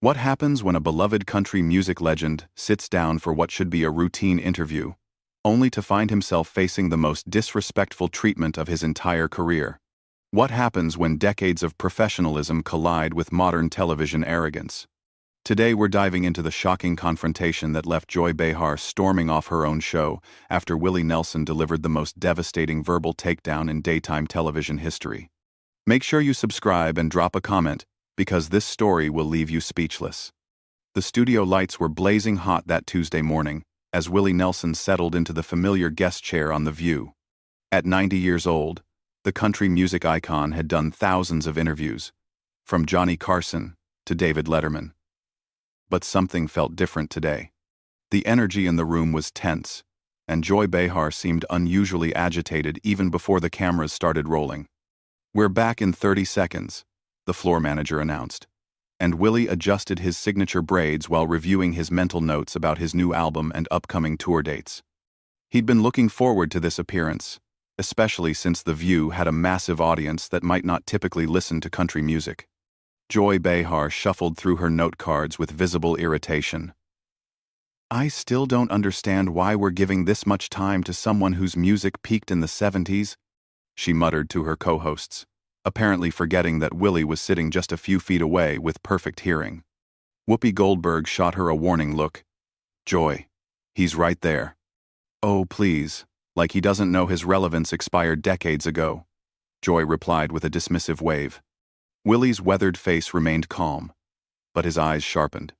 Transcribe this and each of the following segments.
What happens when a beloved country music legend sits down for what should be a routine interview, only to find himself facing the most disrespectful treatment of his entire career? What happens when decades of professionalism collide with modern television arrogance? Today we're diving into the shocking confrontation that left Joy Behar storming off her own show after Willie Nelson delivered the most devastating verbal takedown in daytime television history. Make sure you subscribe and drop a comment, because this story will leave you speechless. The studio lights were blazing hot that Tuesday morning as Willie Nelson settled into the familiar guest chair on The View. At 90 years old, the country music icon had done thousands of interviews, from Johnny Carson to David Letterman. But something felt different today. The energy in the room was tense, and Joy Behar seemed unusually agitated even before the cameras started rolling. "We're back in 30 seconds, the floor manager announced, and Willie adjusted his signature braids while reviewing his mental notes about his new album and upcoming tour dates. He'd been looking forward to this appearance, especially since The View had a massive audience that might not typically listen to country music. Joy Behar shuffled through her note cards with visible irritation. "I still don't understand why we're giving this much time to someone whose music peaked in the 70s, she muttered to her co-hosts, apparently forgetting that Willie was sitting just a few feet away with perfect hearing. Whoopi Goldberg shot her a warning look. "Joy, he's right there." "Oh, please, like he doesn't know his relevance expired decades ago," Joy replied with a dismissive wave. Willie's weathered face remained calm, but his eyes sharpened.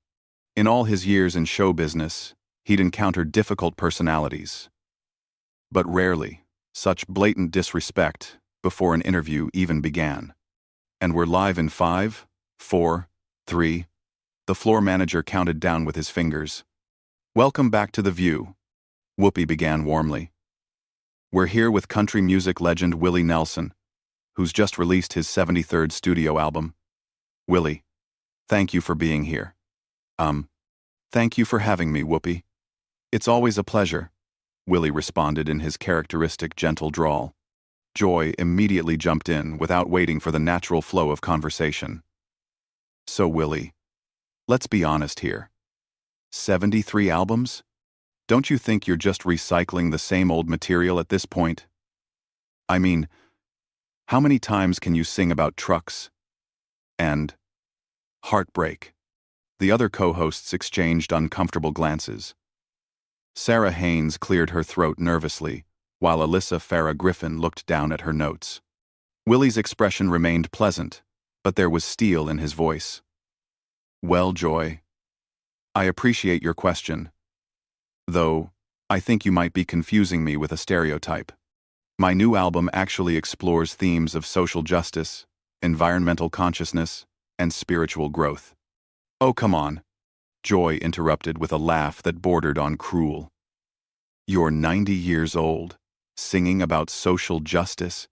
In all his years in show business, he'd encountered difficult personalities, but rarely such blatant disrespect before an interview even began. "And we're live in 5, 4, 3. The floor manager counted down with his fingers. "Welcome back to The View," Whoopi began warmly. "We're here with country music legend Willie Nelson, who's just released his 73rd studio album." "Willie, thank you for being here." Thank you for having me, Whoopi." "It's always a pleasure," Willie responded in his characteristic gentle drawl. Joy immediately jumped in without waiting for the natural flow of conversation. "So, Willie, let's be honest here. 73 albums? Don't you think you're just recycling the same old material at this point? I mean, how many times can you sing about trucks and heartbreak?" The other co-hosts exchanged uncomfortable glances. Sarah Haynes cleared her throat nervously, while Alyssa Farah Griffin looked down at her notes. Willie's expression remained pleasant, but there was steel in his voice. "Well, Joy, I appreciate your question, though I think you might be confusing me with a stereotype. My new album actually explores themes of social justice, environmental consciousness, and spiritual growth." "Oh, come on," Joy interrupted with a laugh that bordered on cruel. "You're 90 years old, singing about social justice?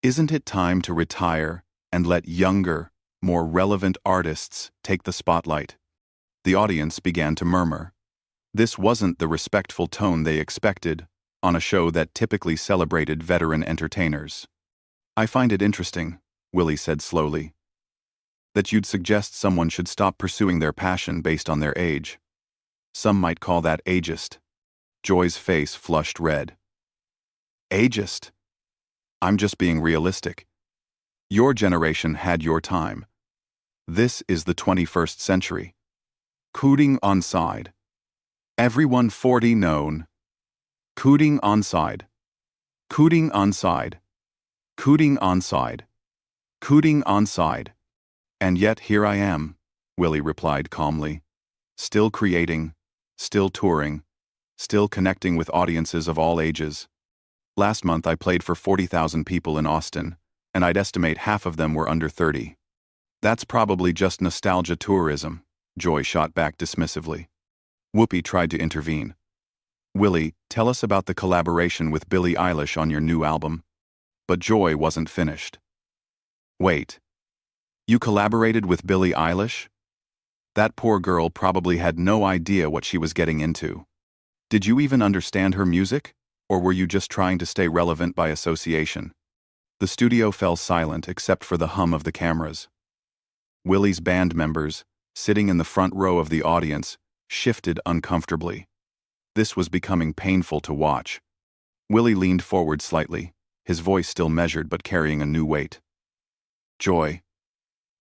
Isn't it time to retire and let younger, more relevant artists take the spotlight?" The audience began to murmur. This wasn't the respectful tone they expected on a show that typically celebrated veteran entertainers. "I find it interesting," Willie said slowly, "that you'd suggest someone should stop pursuing their passion based on their age. Some might call that ageist." Joy's face flushed red. "Ageist? I'm just being realistic. Your generation had your time. This is the 21st century. Cooting on side. Everyone 40 known. Cooting on side. Cooting on side. Cooting on side. Cooting on side. And yet here I am," Willie replied calmly. "Still creating, still touring, still connecting with audiences of all ages. Last month I played for 40,000 people in Austin, and I'd estimate half of them were under 30. That's probably just nostalgia tourism," Joy shot back dismissively. Whoopi tried to intervene. "Willie, tell us about the collaboration with Billie Eilish on your new album." But Joy wasn't finished. "Wait. You collaborated with Billie Eilish? That poor girl probably had no idea what she was getting into. Did you even understand her music, or were you just trying to stay relevant by association?" The studio fell silent except for the hum of the cameras. Willie's band members, sitting in the front row of the audience, shifted uncomfortably. This was becoming painful to watch. Willie leaned forward slightly, his voice still measured but carrying a new weight. Joy,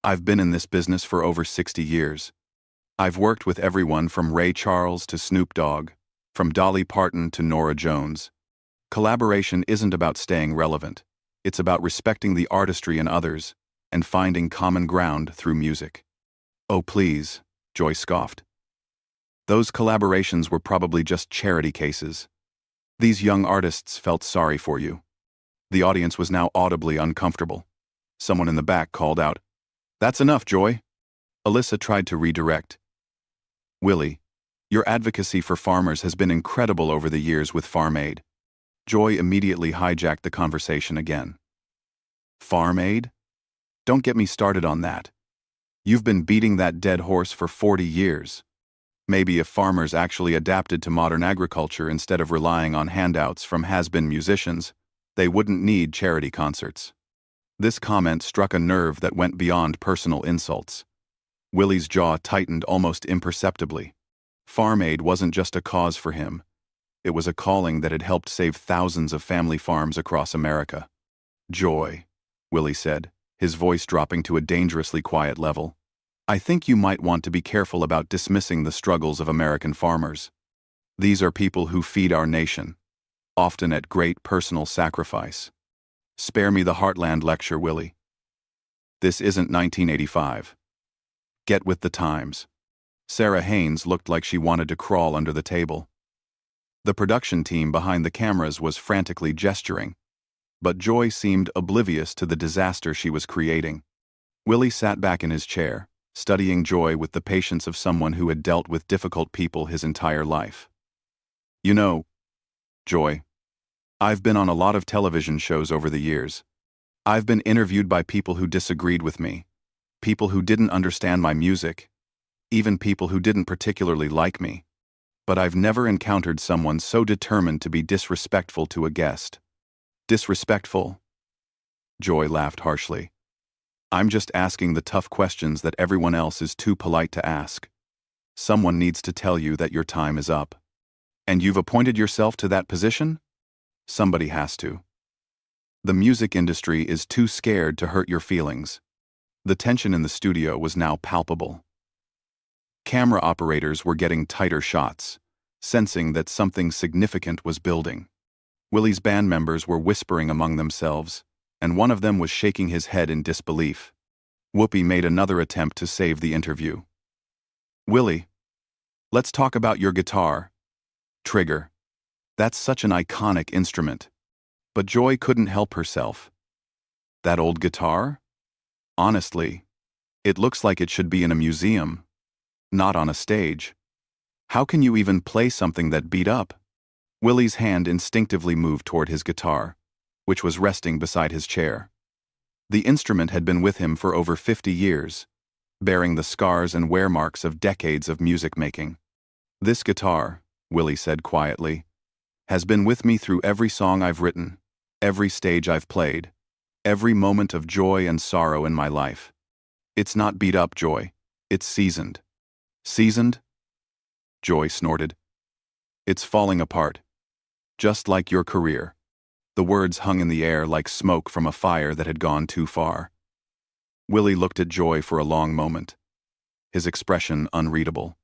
I've been in this business for over 60 years. I've worked with everyone from Ray Charles to Snoop Dogg, from Dolly Parton to Norah Jones. Collaboration isn't about staying relevant. It's about respecting the artistry in others and finding common ground through music. Oh please, Joy scoffed. Those collaborations were probably just charity cases. These young artists felt sorry for you. The audience was now audibly uncomfortable. Someone in the back called out, "That's enough, Joy." Alyssa tried to redirect. "Willie, your advocacy for farmers has been incredible over the years with Farm Aid." Joy immediately hijacked the conversation again. "Farm Aid? Don't get me started on that. You've been beating that dead horse for 40 years. Maybe if farmers actually adapted to modern agriculture instead of relying on handouts from has-been musicians, they wouldn't need charity concerts." This comment struck a nerve that went beyond personal insults. Willie's jaw tightened almost imperceptibly. Farm Aid wasn't just a cause for him. It was a calling that had helped save thousands of family farms across America. "Joy," Willie said, his voice dropping to a dangerously quiet level. "I think you might want to be careful about dismissing the struggles of American farmers. These are people who feed our nation, often at great personal sacrifice. Spare me the Heartland lecture, Willie. This isn't 1985. Get with the times." Sarah Haynes looked like she wanted to crawl under the table. The production team behind the cameras was frantically gesturing, but Joy seemed oblivious to the disaster she was creating. Willie sat back in his chair, studying Joy with the patience of someone who had dealt with difficult people his entire life. "You know, Joy, I've been on a lot of television shows over the years. I've been interviewed by people who disagreed with me, people who didn't understand my music, even people who didn't particularly like me. But I've never encountered someone so determined to be disrespectful to a guest." "Disrespectful?" Joy laughed harshly. "I'm just asking the tough questions that everyone else is too polite to ask. Someone needs to tell you that your time is up. And you've appointed yourself to that position? Somebody has to. The music industry is too scared to hurt your feelings." The tension in the studio was now palpable. Camera operators were getting tighter shots, sensing that something significant was building. Willie's band members were whispering among themselves, and one of them was shaking his head in disbelief. Whoopi made another attempt to save the interview. "Willie, let's talk about your guitar. Trigger. That's such an iconic instrument." But Joy couldn't help herself. "That old guitar? Honestly, it looks like it should be in a museum, not on a stage. How can you even play something that beat up?" Willie's hand instinctively moved toward his guitar, which was resting beside his chair. The instrument had been with him for over 50 years, bearing the scars and wear marks of decades of music making. "This guitar," Willie said quietly, "has been with me through every song I've written, every stage I've played, every moment of joy and sorrow in my life. It's not beat up, Joy. It's seasoned." "Seasoned?" Joy snorted. "It's falling apart. Just like your career." The words hung in the air like smoke from a fire that had gone too far. Willie looked at Joy for a long moment, his expression unreadable.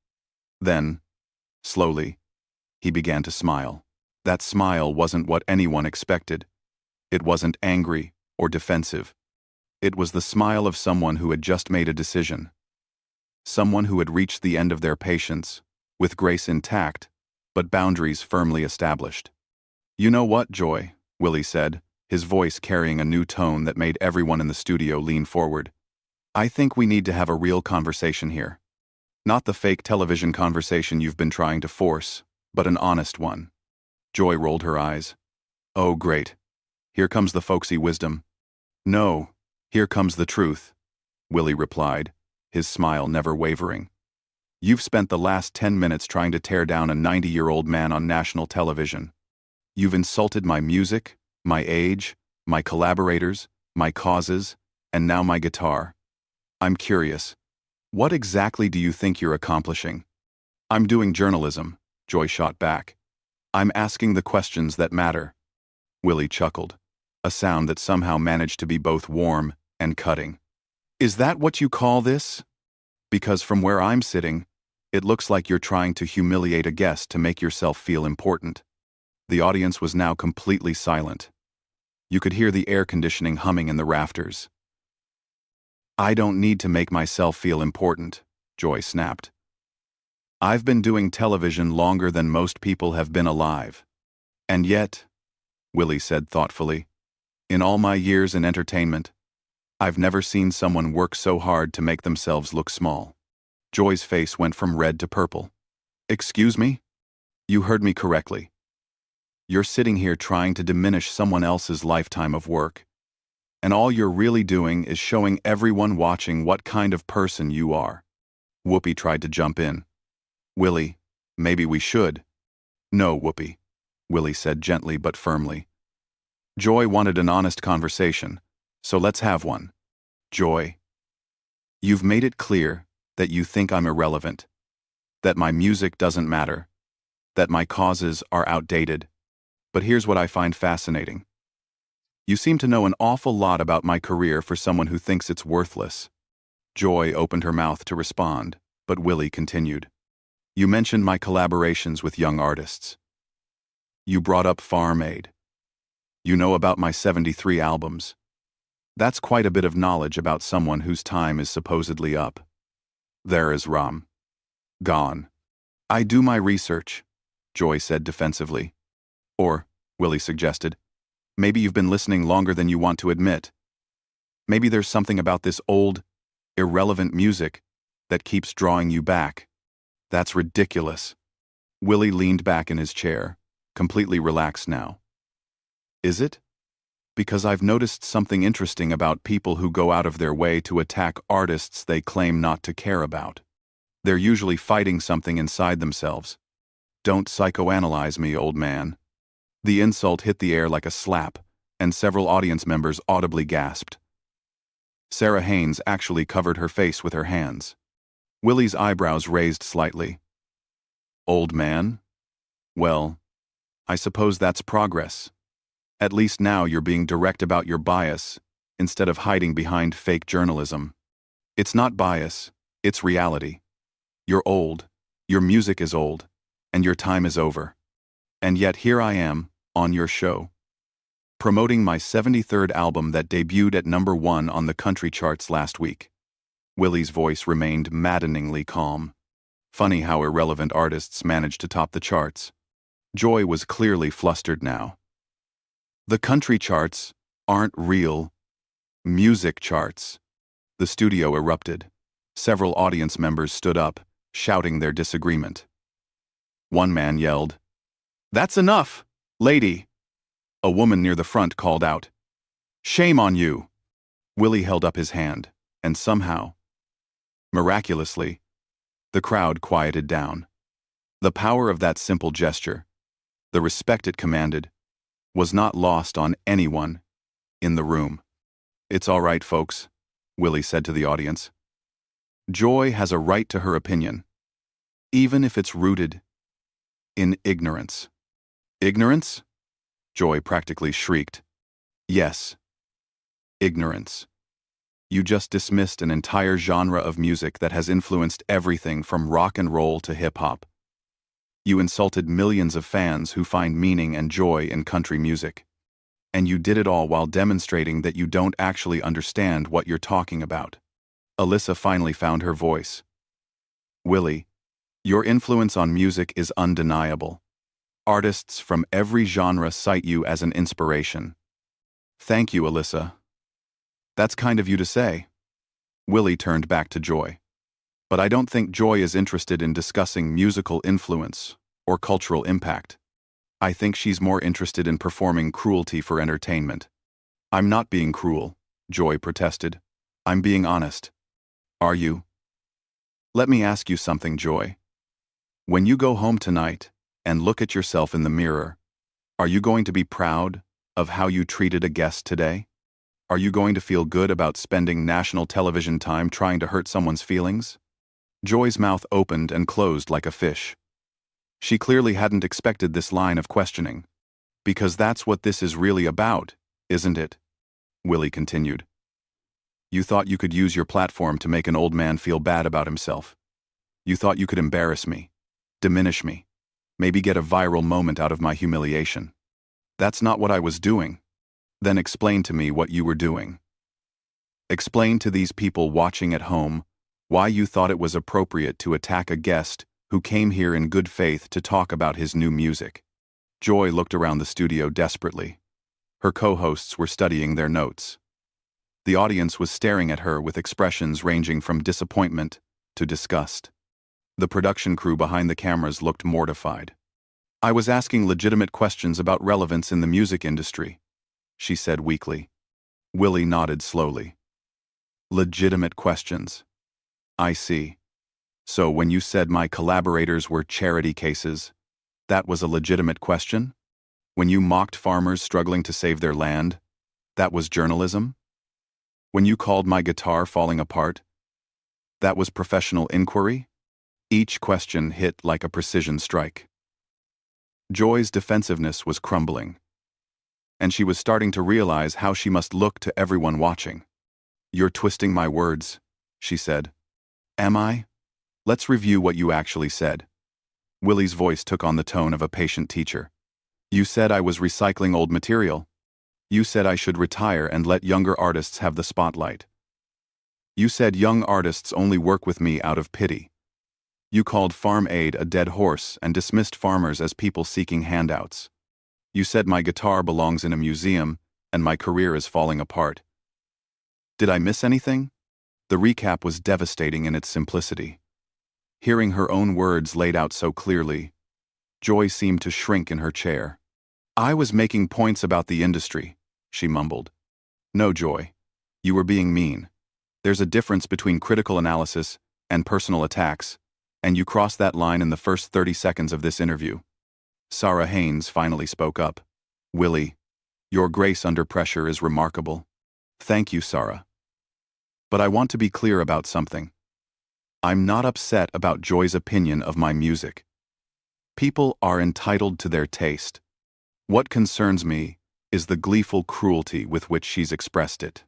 Then, slowly, he began to smile. That smile wasn't what anyone expected. It wasn't angry or defensive. It was the smile of someone who had just made a decision. Someone who had reached the end of their patience, with grace intact, but boundaries firmly established. "You know what, Joy?" Willie said, his voice carrying a new tone that made everyone in the studio lean forward. "I think we need to have a real conversation here. Not the fake television conversation you've been trying to force, but an honest one." Joy rolled her eyes. "Oh, great. Here comes the folksy wisdom." "No, here comes the truth," Willie replied, his smile never wavering. "You've spent the last 10 minutes trying to tear down a 90-year-old man on national television. You've insulted my music, my age, my collaborators, my causes, and now my guitar. I'm curious. What exactly do you think you're accomplishing? I'm doing journalism, Joy shot back. I'm asking the questions that matter. Willie chuckled, a sound that somehow managed to be both warm and cutting. Is that what you call this? Because from where I'm sitting, it looks like you're trying to humiliate a guest to make yourself feel important. The audience was now completely silent. You could hear the air conditioning humming in the rafters. I don't need to make myself feel important, Joy snapped. I've been doing television longer than most people have been alive. And yet, Willie said thoughtfully, in all my years in entertainment, I've never seen someone work so hard to make themselves look small. Joy's face went from red to purple. Excuse me? You heard me correctly. You're sitting here trying to diminish someone else's lifetime of work. And all you're really doing is showing everyone watching what kind of person you are. Whoopi tried to jump in. Willie, maybe we should. No, Whoopi, Willie said gently but firmly. Joy wanted an honest conversation, so let's have one. Joy, you've made it clear that you think I'm irrelevant, that my music doesn't matter, that my causes are outdated. But here's what I find fascinating. You seem to know an awful lot about my career for someone who thinks it's worthless. Joy opened her mouth to respond, but Willie continued. You mentioned my collaborations with young artists. You brought up Farm Aid. You know about my 73 albums. That's quite a bit of knowledge about someone whose time is supposedly up. There is Ram. Gone. I do my research, Joy said defensively. Or, Willie suggested, maybe you've been listening longer than you want to admit. Maybe there's something about this old, irrelevant music that keeps drawing you back. That's ridiculous. Willie leaned back in his chair, completely relaxed now. Is it? Because I've noticed something interesting about people who go out of their way to attack artists they claim not to care about. They're usually fighting something inside themselves. Don't psychoanalyze me, old man. The insult hit the air like a slap, and several audience members audibly gasped. Sarah Haynes actually covered her face with her hands. Willie's eyebrows raised slightly. Old man? Well, I suppose that's progress. At least now you're being direct about your bias, instead of hiding behind fake journalism. It's not bias, it's reality. You're old, your music is old, and your time is over. And yet here I am, on your show, promoting my 73rd album that debuted at #1 on the country charts last week. Willie's voice remained maddeningly calm. Funny how irrelevant artists manage to top the charts. Joy was clearly flustered now. The country charts aren't real music charts. The studio erupted. Several audience members stood up, shouting their disagreement. One man yelled, "That's enough, lady!" A woman near the front called out, "Shame on you!" Willie held up his hand, and somehow, miraculously, the crowd quieted down. The power of that simple gesture, the respect it commanded, was not lost on anyone in the room. "It's all right, folks," Willie said to the audience. "Joy has a right to her opinion, even if it's rooted in ignorance." Ignorance? Joy practically shrieked. Yes, ignorance. You just dismissed an entire genre of music that has influenced everything from rock and roll to hip-hop. You insulted millions of fans who find meaning and joy in country music. And you did it all while demonstrating that you don't actually understand what you're talking about. Alyssa finally found her voice. Willie, your influence on music is undeniable. Artists from every genre cite you as an inspiration. Thank you, Alyssa. That's kind of you to say. Willie turned back to Joy. But I don't think Joy is interested in discussing musical influence or cultural impact. I think she's more interested in performing cruelty for entertainment. I'm not being cruel, Joy protested. I'm being honest. Are you? Let me ask you something, Joy. When you go home tonight and look at yourself in the mirror, are you going to be proud of how you treated a guest today? Are you going to feel good about spending national television time trying to hurt someone's feelings? Joy's mouth opened and closed like a fish. She clearly hadn't expected this line of questioning. Because that's what this is really about, isn't it? Willie continued. You thought you could use your platform to make an old man feel bad about himself. You thought you could embarrass me, diminish me, maybe get a viral moment out of my humiliation. That's not what I was doing. Then explain to me what you were doing. Explain to these people watching at home why you thought it was appropriate to attack a guest who came here in good faith to talk about his new music. Joy looked around the studio desperately. Her co-hosts were studying their notes. The audience was staring at her with expressions ranging from disappointment to disgust. The production crew behind the cameras looked mortified. I was asking legitimate questions about relevance in the music industry, she said weakly. Willie nodded slowly. Legitimate questions. I see. So when you said my collaborators were charity cases, that was a legitimate question? When you mocked farmers struggling to save their land, that was journalism? When you called my guitar falling apart, that was professional inquiry? Each question hit like a precision strike. Joy's defensiveness was crumbling, and she was starting to realize how she must look to everyone watching. You're twisting my words, she said. Am I? Let's review what you actually said. Willie's voice took on the tone of a patient teacher. You said I was recycling old material. You said I should retire and let younger artists have the spotlight. You said young artists only work with me out of pity. You called Farm Aid a dead horse and dismissed farmers as people seeking handouts. You said my guitar belongs in a museum and my career is falling apart. Did I miss anything? The recap was devastating in its simplicity. Hearing her own words laid out so clearly, Joy seemed to shrink in her chair. I was making points about the industry, she mumbled. No, Joy. You were being mean. There's a difference between critical analysis and personal attacks, and you crossed that line in the first 30 seconds of this interview. Sarah Haynes finally spoke up. Willie, your grace under pressure is remarkable. Thank you, Sarah. But I want to be clear about something. I'm not upset about Joy's opinion of my music. People are entitled to their taste. What concerns me is the gleeful cruelty with which she's expressed it.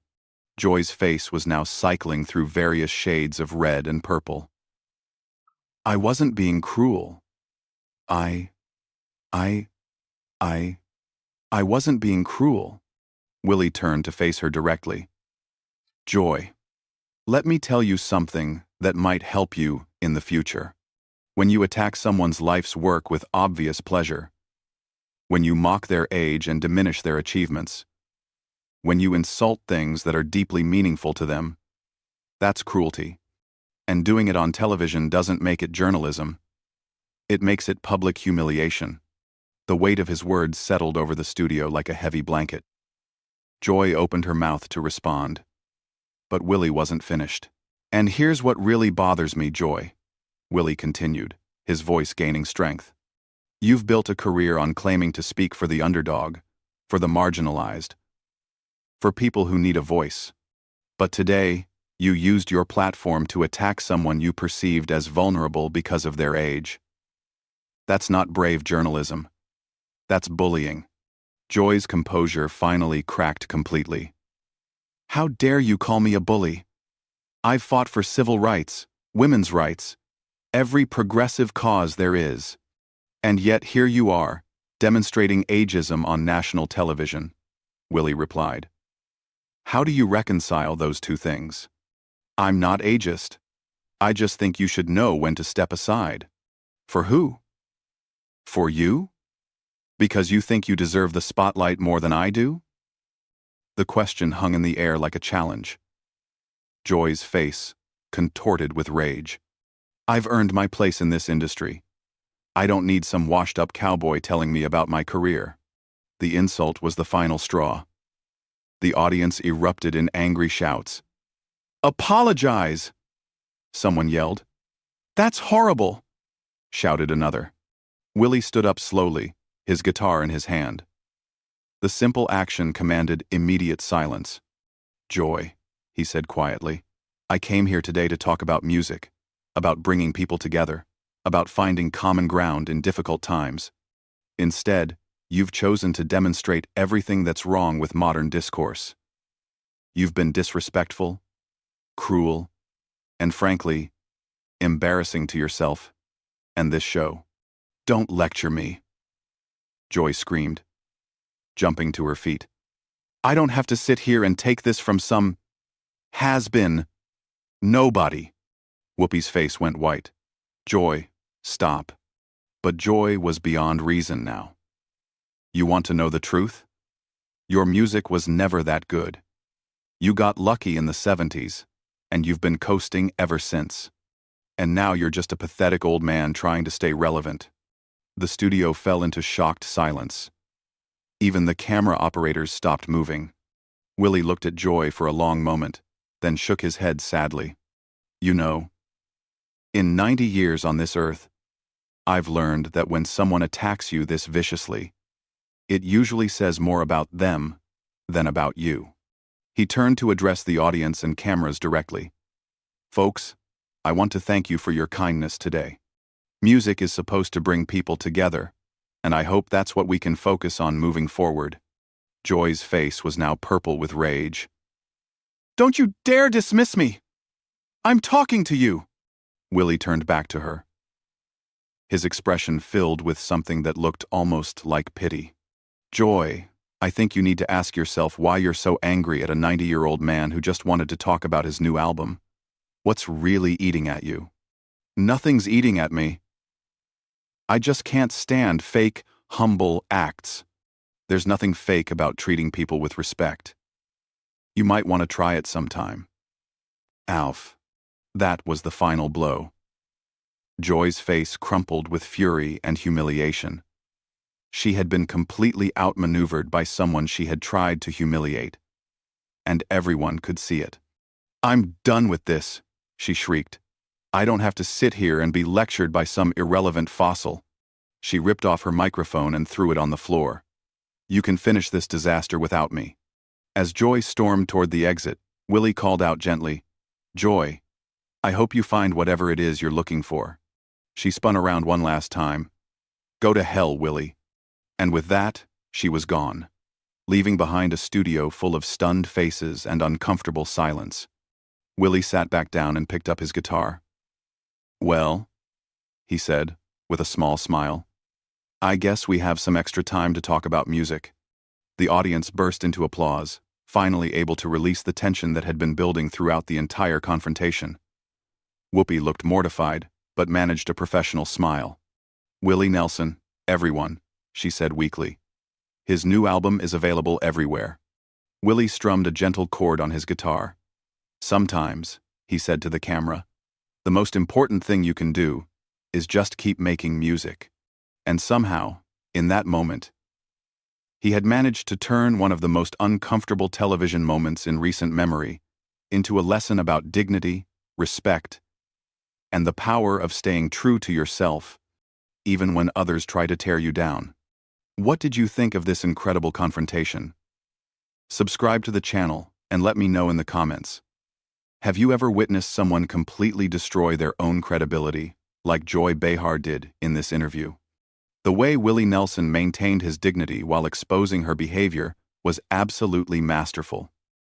Joy's face was now cycling through various shades of red and purple. I wasn't being cruel. I wasn't being cruel. Willie turned to face her directly. Joy, let me tell you something that might help you in the future. When you attack someone's life's work with obvious pleasure, when you mock their age and diminish their achievements, when you insult things that are deeply meaningful to them, that's cruelty. And doing it on television doesn't make it journalism. It makes it public humiliation. The weight of his words settled over the studio like a heavy blanket. Joy opened her mouth to respond. But Willie wasn't finished. And here's what really bothers me, Joy, Willie continued, his voice gaining strength. You've built a career on claiming to speak for the underdog, for the marginalized, for people who need a voice. But today, you used your platform to attack someone you perceived as vulnerable because of their age. That's not brave journalism. That's bullying. Joy's composure finally cracked completely. How dare you call me a bully? I've fought for civil rights, women's rights, every progressive cause there is. And yet here you are, demonstrating ageism on national television, Willie replied. How do you reconcile those two things? I'm not ageist. I just think you should know when to step aside. For who? For you? Because you think you deserve the spotlight more than I do? The question hung in the air like a challenge. Joy's face contorted with rage. I've earned my place in this industry. I don't need some washed-up cowboy telling me about my career. The insult was the final straw. The audience erupted in angry shouts. Apologize! Someone yelled. That's horrible! Shouted another. Willie stood up slowly, his guitar in his hand. The simple action commanded immediate silence. "Joy," he said quietly, "I came here today to talk about music, about bringing people together, about finding common ground in difficult times. Instead, you've chosen to demonstrate everything that's wrong with modern discourse. You've been disrespectful, cruel, and frankly, embarrassing to yourself and this show. Don't lecture me," Joy screamed, jumping to her feet. "I don't have to sit here and take this from some has-been nobody." Whoopi's face went white. "Joy, stop." But Joy was beyond reason now. "You want to know the truth? Your music was never that good. You got lucky in the 70s, and you've been coasting ever since. And now you're just a pathetic old man trying to stay relevant." The studio fell into shocked silence. Even the camera operators stopped moving. Willie looked at Joy for a long moment, then shook his head sadly. "You know, in 90 years on this earth, I've learned that when someone attacks you this viciously, it usually says more about them than about you." He turned to address the audience and cameras directly. "Folks, I want to thank you for your kindness today. Music is supposed to bring people together, and I hope that's what we can focus on moving forward." Joy's face was now purple with rage. "Don't you dare dismiss me! I'm talking to you!" Willie turned back to her, his expression filled with something that looked almost like pity. "Joy, I think you need to ask yourself why you're so angry at a 90-year-old man who just wanted to talk about his new album. What's really eating at you?" "Nothing's eating at me. I just can't stand fake, humble acts. There's nothing fake about treating people with respect. You might want to try it sometime." Alf. That was the final blow. Joy's face crumpled with fury and humiliation. She had been completely outmaneuvered by someone she had tried to humiliate. And everyone could see it. "I'm done with this," she shrieked. "I don't have to sit here and be lectured by some irrelevant fossil." She ripped off her microphone and threw it on the floor. "You can finish this disaster without me." As Joy stormed toward the exit, Willie called out gently, "Joy, I hope you find whatever it is you're looking for." She spun around one last time. "Go to hell, Willie." And with that, she was gone, leaving behind a studio full of stunned faces and uncomfortable silence. Willie sat back down and picked up his guitar. "Well," he said, with a small smile, "I guess we have some extra time to talk about music." The audience burst into applause, finally able to release the tension that had been building throughout the entire confrontation. Whoopi looked mortified, but managed a professional smile. "Willie Nelson, everyone," she said weakly. "His new album is available everywhere." Willie strummed a gentle chord on his guitar. "Sometimes," he said to the camera, "the most important thing you can do is just keep making music." And somehow, in that moment, he had managed to turn one of the most uncomfortable television moments in recent memory into a lesson about dignity, respect, and the power of staying true to yourself, even when others try to tear you down. What did you think of this incredible confrontation? Subscribe to the channel and let me know in the comments. Have you ever witnessed someone completely destroy their own credibility, like Joy Behar did in this interview? The way Willie Nelson maintained his dignity while exposing her behavior was absolutely masterful.